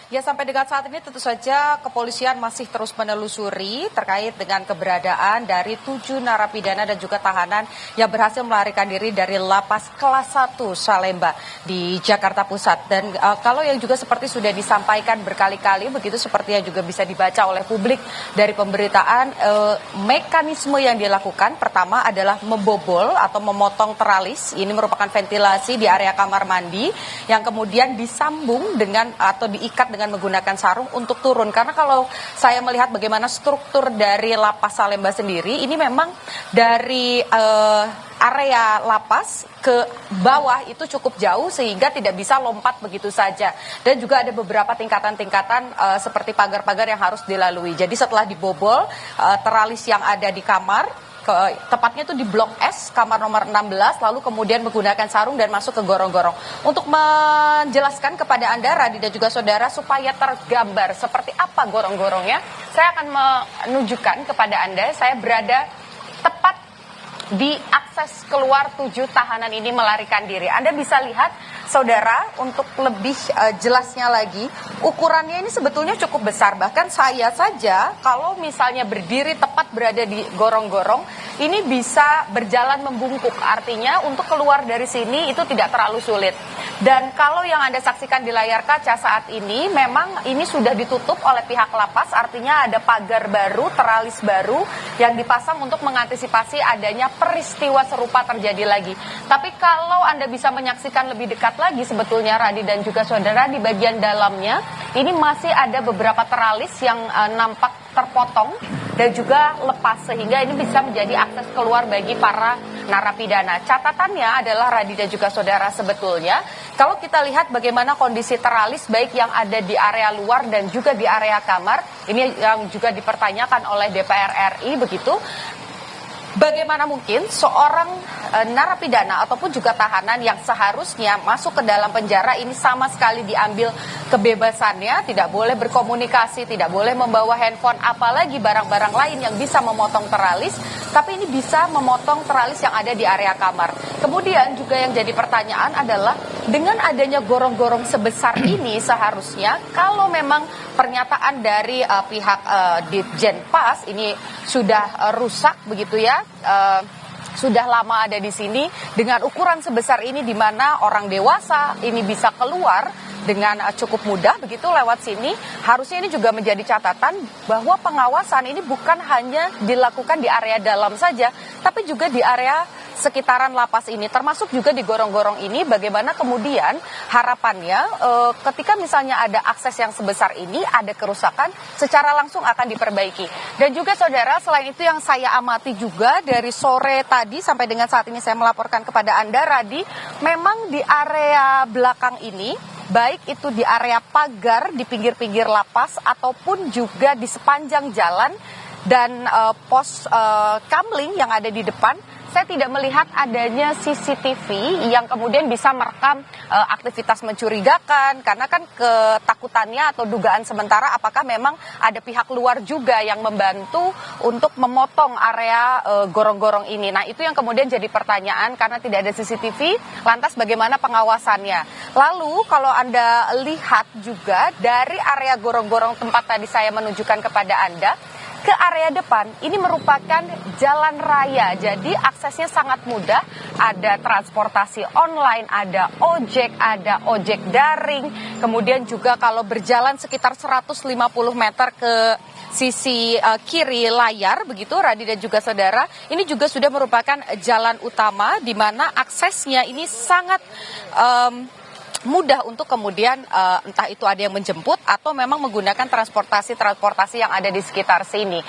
Ya, sampai dengan saat ini tentu saja kepolisian masih terus menelusuri terkait dengan keberadaan dari 7 narapidana dan juga tahanan yang berhasil melarikan diri dari lapas kelas 1 Salemba di Jakarta Pusat. Dan kalau yang juga seperti sudah disampaikan berkali-kali, begitu seperti yang juga bisa dibaca oleh publik dari pemberitaan, mekanisme yang dilakukan pertama adalah membobol atau memotong teralis. Ini merupakan ventilasi di area kamar mandi yang kemudian disambung dengan atau diikat dengan menggunakan sarung untuk turun. Karena kalau saya melihat bagaimana struktur dari lapas Salemba sendiri, ini memang dari area lapas ke bawah itu cukup jauh sehingga tidak bisa lompat begitu saja. Dan juga ada beberapa tingkatan-tingkatan seperti pagar-pagar yang harus dilalui. Jadi setelah dibobol teralis yang ada di kamar, tepatnya itu di Blok S, kamar nomor 16, lalu kemudian menggunakan sarung dan masuk ke gorong-gorong. Untuk menjelaskan kepada Anda, Radi dan juga saudara, supaya tergambar seperti apa gorong-gorongnya, saya akan menunjukkan kepada Anda, saya berada tepat di akses keluar 7 tahanan ini melarikan diri. Anda bisa lihat, saudara, untuk lebih jelasnya lagi, ukurannya ini sebetulnya cukup besar. Bahkan saya saja, kalau misalnya berdiri tepat berada di gorong-gorong, ini bisa berjalan membungkuk. Artinya untuk keluar dari sini itu tidak terlalu sulit. Dan kalau yang Anda saksikan di layar kaca saat ini, memang ini sudah ditutup oleh pihak lapas, artinya ada pagar baru, teralis baru yang dipasang untuk mengantisipasi adanya peristiwa serupa terjadi lagi. Tapi kalau Anda bisa menyaksikan lebih dekat lagi sebetulnya, Radi dan juga saudara, di bagian dalamnya ini masih ada beberapa teralis yang nampak terpotong dan juga lepas, sehingga ini bisa menjadi akses keluar bagi para narapidana. Catatannya adalah, Radi dan juga saudara, sebetulnya kalau kita lihat bagaimana kondisi teralis baik yang ada di area luar dan juga di area kamar, ini yang juga dipertanyakan oleh DPR RI begitu. Bagaimana mungkin seorang narapidana ataupun juga tahanan yang seharusnya masuk ke dalam penjara ini sama sekali diambil kebebasannya, tidak boleh berkomunikasi, tidak boleh membawa handphone, apalagi barang-barang lain yang bisa memotong teralis, tapi ini bisa memotong teralis yang ada di area kamar. Kemudian juga yang jadi pertanyaan adalah, dengan adanya gorong-gorong sebesar ini seharusnya kalau memang pernyataan dari pihak Ditjen Pas ini sudah rusak begitu ya, sudah lama ada di sini dengan ukuran sebesar ini, di mana orang dewasa ini bisa keluar dengan cukup mudah begitu lewat sini. Harusnya ini juga menjadi catatan bahwa pengawasan ini bukan hanya dilakukan di area dalam saja, tapi juga di area sekitaran lapas ini, termasuk juga di gorong-gorong ini. Bagaimana kemudian harapannya ketika misalnya ada akses yang sebesar ini, ada kerusakan, secara langsung akan diperbaiki. Dan juga saudara, selain itu yang saya amati juga dari sore tadi sampai dengan saat ini saya melaporkan kepada Anda, Radi, memang di area belakang ini, baik itu di area pagar di pinggir-pinggir lapas ataupun juga di sepanjang jalan dan pos kamling yang ada di depan, saya tidak melihat adanya CCTV yang kemudian bisa merekam aktivitas mencurigakan, karena kan ketakutannya atau dugaan sementara apakah memang ada pihak luar juga yang membantu untuk memotong area gorong-gorong ini. Nah, itu yang kemudian jadi pertanyaan, karena tidak ada CCTV, lantas bagaimana pengawasannya? Lalu kalau Anda lihat juga dari area gorong-gorong tempat tadi saya menunjukkan kepada Anda, ke area depan ini merupakan jalan raya, jadi aksesnya sangat mudah. Ada transportasi online, ada ojek daring, kemudian juga kalau berjalan sekitar 150 meter ke sisi kiri layar begitu, Radi dan juga saudara, ini juga sudah merupakan jalan utama di mana aksesnya ini sangat mudah untuk kemudian entah itu ada yang menjemput atau memang menggunakan transportasi yang ada di sekitar sini.